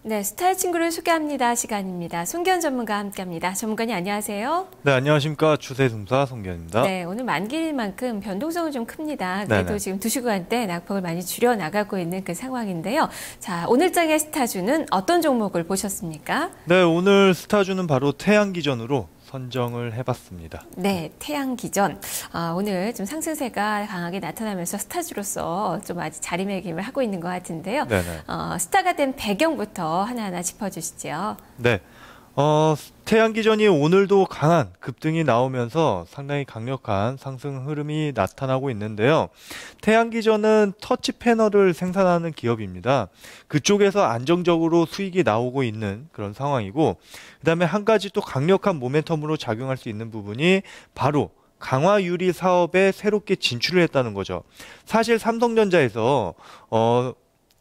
네, 스타의 친구를 소개합니다. 시간입니다. 송기현 전문가와 함께합니다. 전문가님 안녕하세요. 네, 안녕하십니까. 주세종사 송기현입니다. 네, 오늘 만기인 만큼 변동성은 좀 큽니다. 그래도 네네. 지금 2시간대 낙폭을 많이 줄여나가고 있는 그 상황인데요. 자, 오늘장의 스타주는 어떤 종목을 보셨습니까? 네, 오늘 스타주는 바로 태양기전으로 선정을 해봤습니다. 네, 태양기전. 오늘 좀 상승세가 강하게 나타나면서 스타주로서 좀 아직 자리매김을 하고 있는 것 같은데요. 네네. 스타가 된 배경부터 하나하나 짚어주시죠. 네. 태양기전이 오늘도 강한 급등이 나오면서 상당히 강력한 상승 흐름이 나타나고 있는데요. 태양기전은 터치 패널을 생산하는 기업입니다. 그쪽에서 안정적으로 수익이 나오고 있는 그런 상황이고, 그다음에 한 가지 또 강력한 모멘텀으로 작용할 수 있는 부분이 바로 강화유리 사업에 새롭게 진출을 했다는 거죠. 사실 삼성전자에서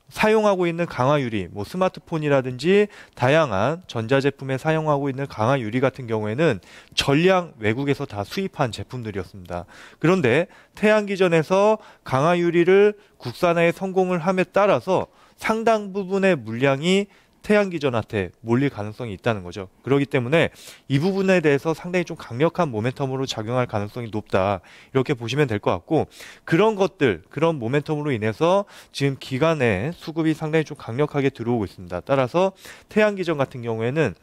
사용하고 있는 강화유리, 뭐 스마트폰이라든지 다양한 전자제품에 사용하고 있는 강화유리 같은 경우에는 전량 외국에서 다 수입한 제품들이었습니다. 그런데 태양기전에서 강화유리를 국산화에 성공을 함에 따라서 상당 부분의 물량이 태양기전한테 몰릴 가능성이 있다는 거죠. 그렇기 때문에 이 부분에 대해서 상당히 좀 강력한 모멘텀으로 작용할 가능성이 높다. 이렇게 보시면 될 것 같고, 그런 것들, 그런 모멘텀으로 인해서 지금 기관에 수급이 상당히 좀 강력하게 들어오고 있습니다. 따라서 태양기전 같은 경우에는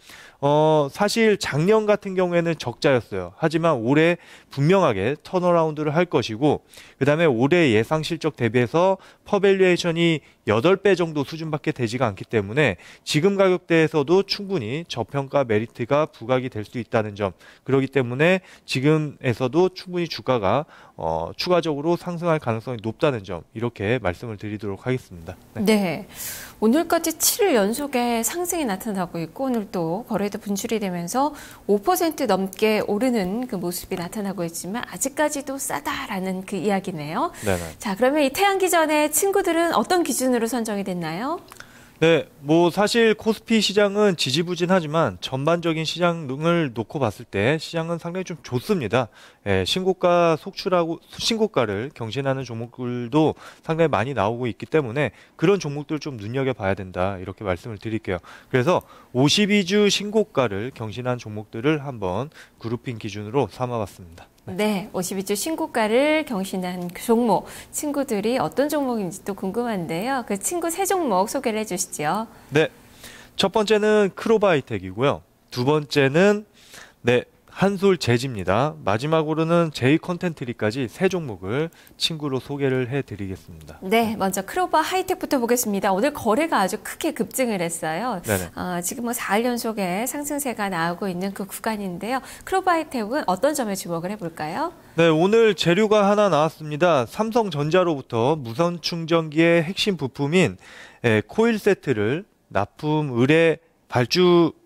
사실 작년 같은 경우에는 적자였어요. 하지만 올해 분명하게 턴어라운드를 할 것이고, 그 다음에 올해 예상 실적 대비해서 퍼밸류에이션이 8배 정도 수준밖에 되지가 않기 때문에 지금 가격대에서도 충분히 저평가 메리트가 부각이 될 수 있다는 점, 그렇기 때문에 지금에서도 충분히 주가가 추가적으로 상승할 가능성이 높다는 점, 이렇게 말씀을 드리도록 하겠습니다. 네. 오늘까지 7일 연속의 상승이 나타나고 있고, 오늘 또 거래도 분출이 되면서 5% 넘게 오르는 그 모습이 나타나고 있지만 아직까지도 싸다라는 그 이야기네요. 네네. 자, 그러면 이 태양기전의 친구들은 어떤 기준으로 선정이 됐나요? 네, 뭐 사실 코스피 시장은 지지부진하지만 전반적인 시장을 놓고 봤을 때 시장은 상당히 좀 좋습니다. 신고가 속출하고 신고가를 경신하는 종목들도 상당히 많이 나오고 있기 때문에 그런 종목들 좀 눈여겨봐야 된다, 이렇게 말씀을 드릴게요. 그래서 52주 신고가를 경신한 종목들을 한번 그룹핑 기준으로 삼아봤습니다. 네, 52주 신고가를 경신한 그 종목, 친구들이 어떤 종목인지 또 궁금한데요. 그 친구 세 종목 소개를 해주시죠. 네, 첫 번째는 크로바이텍이고요. 두 번째는 한솔재지입니다. 마지막으로는 제이컨텐트리까지 세 종목을 친구로 소개를 해드리겠습니다. 네, 먼저 크로바 하이텍부터 보겠습니다. 오늘 거래가 아주 크게 급증을 했어요. 지금 뭐 4일 연속의 상승세가 나오고 있는 그 구간인데요. 크로바 하이텍은 어떤 점에 주목을 해볼까요? 네, 오늘 재료가 하나 나왔습니다. 삼성전자로부터 무선 충전기의 핵심 부품인 코일 세트를 납품 의뢰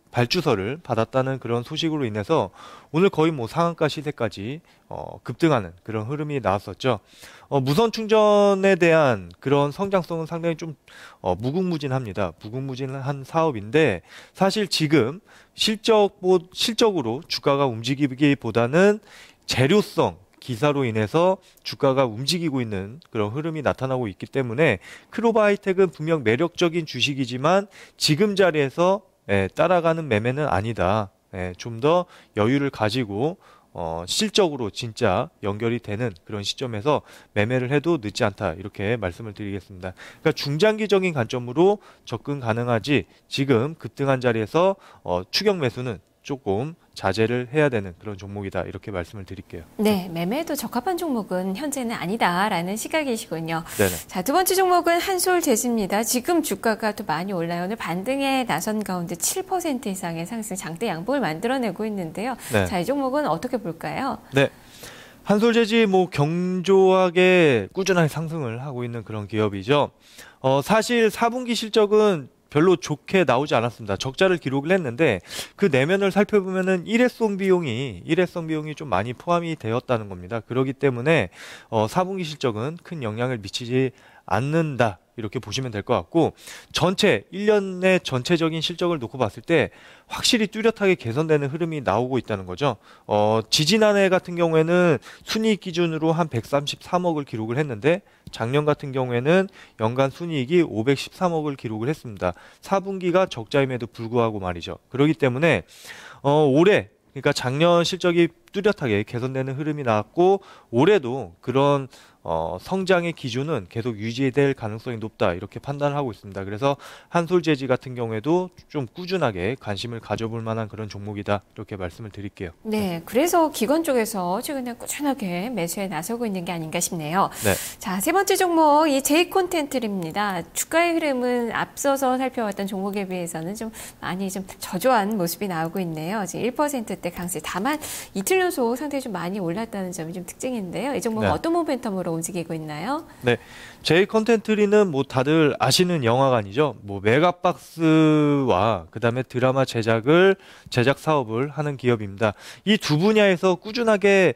발주서를 받았다는 그런 소식으로 인해서 오늘 거의 뭐 상한가 시세까지 급등하는 그런 흐름이 나왔었죠. 무선 충전에 대한 그런 성장성은 상당히 좀 무궁무진합니다. 무궁무진한 사업인데, 사실 지금 실적으로 주가가 움직이기보다는 재료성 기사로 인해서 주가가 움직이고 있는 그런 흐름이 나타나고 있기 때문에 크로바 하이텍은 분명 매력적인 주식이지만 지금 자리에서 따라가는 매매는 아니다. 좀 더 여유를 가지고 실적으로 진짜 연결이 되는 그런 시점에서 매매를 해도 늦지 않다, 이렇게 말씀을 드리겠습니다. 그러니까 중장기적인 관점으로 접근 가능하지, 지금 급등한 자리에서 추격 매수는 조금 자제를 해야 되는 그런 종목이다, 이렇게 말씀을 드릴게요. 네, 매매에도 적합한 종목은 현재는 아니다라는 시각이시군요. 네네. 자, 두 번째 종목은 한솔재지입니다. 지금 주가가 또 많이 올라요. 오늘 반등에 나선 가운데 7% 이상의 상승, 장대 양봉을 만들어내고 있는데요. 네. 자, 이 종목은 어떻게 볼까요? 네. 한솔재지 뭐 경조하게 꾸준하게 상승을 하고 있는 그런 기업이죠. 사실 4분기 실적은 별로 좋게 나오지 않았습니다. 적자를 기록을 했는데 그 내면을 살펴보면은 일회성 비용이 좀 많이 포함이 되었다는 겁니다. 그렇기 때문에 4분기 실적은 큰 영향을 미치지 않는다, 이렇게 보시면 될 것 같고, 전체 1년의 전체적인 실적을 놓고 봤을 때 확실히 뚜렷하게 개선되는 흐름이 나오고 있다는 거죠. 지지난해 같은 경우에는 순이익 기준으로 한 133억을 기록을 했는데, 작년 같은 경우에는 연간 순이익이 513억을 기록을 했습니다. 4분기가 적자임에도 불구하고 말이죠. 그렇기 때문에 올해, 그러니까 작년 실적이 뚜렷하게 개선되는 흐름이 나왔고, 올해도 그런 성장의 기준은 계속 유지될 가능성이 높다, 이렇게 판단을 하고 있습니다. 그래서 한솔재지 같은 경우에도 좀 꾸준하게 관심을 가져볼 만한 그런 종목이다, 이렇게 말씀을 드릴게요. 네, 그래서 기관 쪽에서 최근에 꾸준하게 매수에 나서고 있는 게 아닌가 싶네요. 네. 자, 세 번째 종목 이 J콘텐트입니다. 주가의 흐름은 앞서서 살펴왔던 종목에 비해서는 좀 많이 좀 저조한 모습이 나오고 있네요. 지금 1%대 강세. 다만 이틀 연속 상당히 좀 많이 올랐다는 점이 좀 특징인데요. 이 종목은 네. 어떤 모멘텀으로 움직이고 있나요? 네, J컨텐트리는 뭐 다들 아시는 영화관이죠. 뭐 메가박스와 그다음에 드라마 제작 사업을 하는 기업입니다. 이 두 분야에서 꾸준하게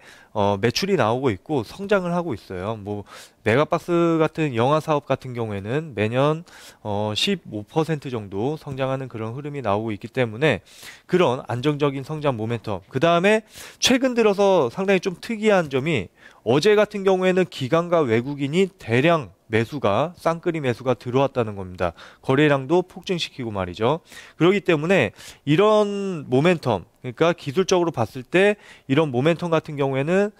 매출이 나오고 있고 성장을 하고 있어요. 뭐 메가박스 같은 영화 사업 같은 경우에는 매년 15% 정도 성장하는 그런 흐름이 나오고 있기 때문에 그런 안정적인 성장 모멘텀. 그다음에 최근 들어서 상당히 좀 특이한 점이, 어제 같은 경우에는 기관과 외국인이 대량 매수가, 쌍끌이 매수가 들어왔다는 겁니다. 거래량도 폭증시키고 말이죠. 그렇기 때문에 이런 모멘텀, 그러니까 기술적으로 봤을 때 이런 모멘텀 같은 경우에는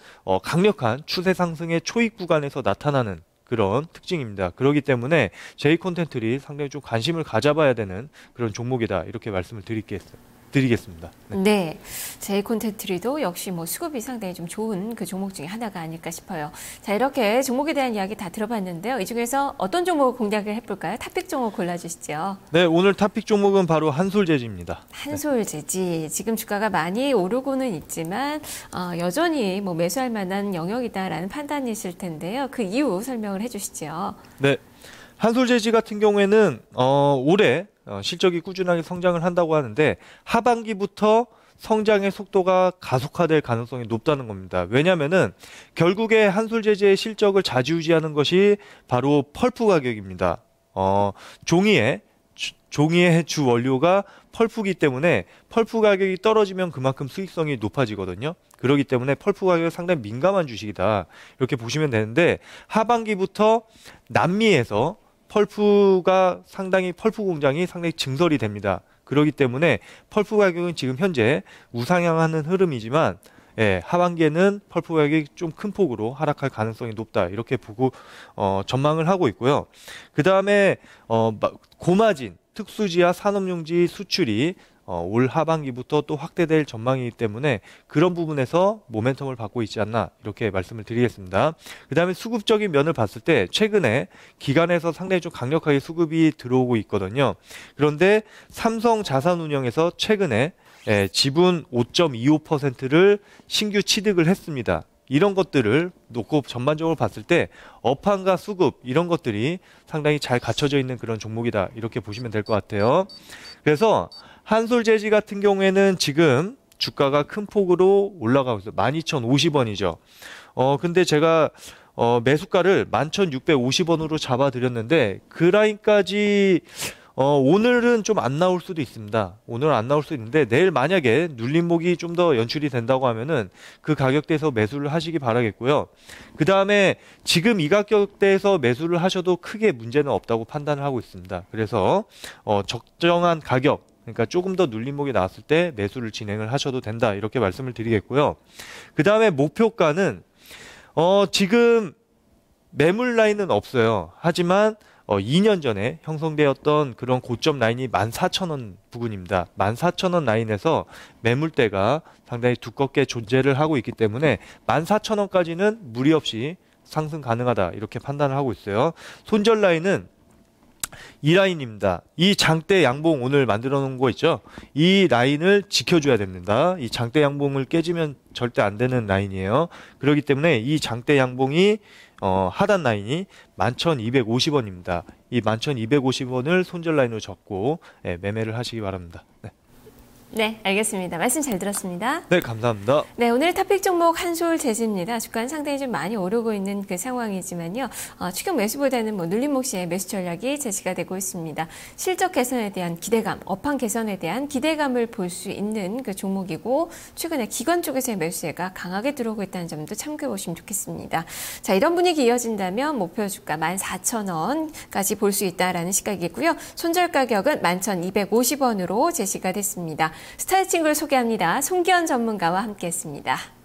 강력한 추세 상승의 초입 구간에서 나타나는 그런 특징입니다. 그렇기 때문에 J콘텐트리 상당히 좀 관심을 가져봐야 되는 그런 종목이다, 이렇게 말씀을 드리겠습니다. 네. 네, J콘텐트리도 역시 뭐 수급이 상당히 좀 좋은 그 종목 중에 하나가 아닐까 싶어요. 자, 이렇게 종목에 대한 이야기 다 들어봤는데요. 이 중에서 어떤 종목을 공략을 해볼까요? 탑픽 종목 골라주시죠. 네, 오늘 탑픽 종목은 바로 한솔재지입니다. 한솔재지. 지금 주가가 많이 오르고는 있지만 여전히 뭐 매수할 만한 영역이다라는 판단이실 텐데요. 그 이유 설명을 해주시죠. 네, 한솔재지 같은 경우에는 올해 실적이 꾸준하게 성장을 한다고 하는데 하반기부터 성장의 속도가 가속화될 가능성이 높다는 겁니다. 왜냐하면은 결국에 한솔재지의 실적을 좌지우지하는 것이 바로 펄프 가격입니다. 종이의 주 원료가 펄프기 때문에 펄프 가격이 떨어지면 그만큼 수익성이 높아지거든요. 그렇기 때문에 펄프 가격이 상당히 민감한 주식이다, 이렇게 보시면 되는데, 하반기부터 남미에서 펄프 공장이 상당히 증설이 됩니다. 그렇기 때문에 펄프 가격은 지금 현재 우상향하는 흐름이지만, 하반기에는 펄프 가격이 좀 큰 폭으로 하락할 가능성이 높다, 이렇게 보고 전망을 하고 있고요. 그 다음에 고마진 특수지하 산업용지 수출이 올 하반기부터 또 확대될 전망이기 때문에 그런 부분에서 모멘텀을 받고 있지 않나, 이렇게 말씀을 드리겠습니다. 그 다음에 수급적인 면을 봤을 때 최근에 기관에서 상당히 좀 강력하게 수급이 들어오고 있거든요. 그런데 삼성자산운용에서 최근에 지분 5.25%를 신규 취득을 했습니다. 이런 것들을 놓고 전반적으로 봤을 때 업황과 수급, 이런 것들이 상당히 잘 갖춰져 있는 그런 종목이다, 이렇게 보시면 될 것 같아요. 그래서 한솔재지 같은 경우에는 지금 주가가 큰 폭으로 올라가고 있어요. 12,050원이죠. 근데 제가 매수가를 11,650원으로 잡아드렸는데 그 라인까지 오늘은 좀 안 나올 수도 있습니다. 오늘은 안 나올 수도 있는데 내일 만약에 눌림목이 좀 더 연출이 된다고 하면은 그 가격대에서 매수를 하시기 바라겠고요. 그 다음에 지금 이 가격대에서 매수를 하셔도 크게 문제는 없다고 판단을 하고 있습니다. 그래서 적정한 가격, 그러니까 조금 더 눌림목이 나왔을 때 매수를 진행을 하셔도 된다, 이렇게 말씀을 드리겠고요. 그 다음에 목표가는 지금 매물 라인은 없어요. 하지만 2년 전에 형성되었던 그런 고점 라인이 14,000원 부근입니다. 14,000원 라인에서 매물대가 상당히 두껍게 존재를 하고 있기 때문에 14,000원까지는 무리 없이 상승 가능하다, 이렇게 판단을 하고 있어요. 손절 라인은 이 라인입니다. 이 장대 양봉 오늘 만들어 놓은 거 있죠? 이 라인을 지켜줘야 됩니다. 이 장대 양봉을 깨지면 절대 안 되는 라인이에요. 그렇기 때문에 이 장대 양봉이 하단 라인이 11,250원입니다. 이 11,250원을 손절 라인으로 접고 매매를 하시기 바랍니다. 네. 네, 알겠습니다. 말씀 잘 들었습니다. 네, 감사합니다. 네, 오늘 토픽 종목 한솔 제시입니다. 주가는 상당히 좀 많이 오르고 있는 그 상황이지만요. 추격 매수보다는 눌림 몫의 매수 전략이 제시가 되고 있습니다. 실적 개선에 대한 기대감, 업황 개선에 대한 기대감을 볼 수 있는 그 종목이고 최근에 기관 쪽에서의 매수세가 강하게 들어오고 있다는 점도 참고해 보시면 좋겠습니다. 자, 이런 분위기 이어진다면 목표 주가 14,000원까지 볼 수 있다라는 시각이고요. 손절 가격은 11,250원으로 제시가 됐습니다. 스타일칭을 소개합니다. 송기현 전문가와 함께했습니다.